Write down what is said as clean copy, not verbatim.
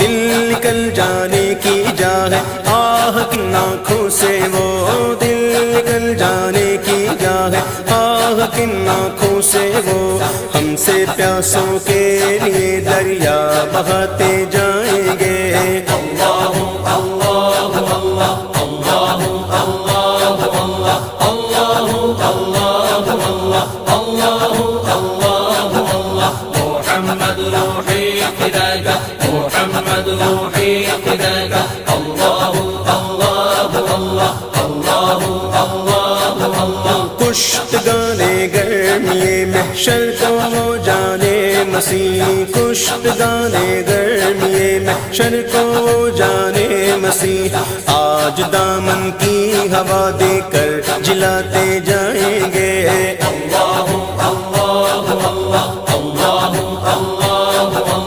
دل نکل جانے کی جا ہے آہ کن آنکھوں سے وہ، دل نکل جانے کی جا ہے آہ کن آنکھوں سے وہ، ہم سے پیاسوں کے لیے دریا بہاتے جائیں گے۔ محمد روحی فداک، محمد روحی فداک، اللہ اللہ اللہ اللہ اللہ اللہ۔ کشتگان گرمی محشر کو وہ جانے مسیح، کشتگان گرمی محشر کو وہ جانے مسیح، آج دامن کی ہوا دے کر جلاتے جائیں گے۔ اللہ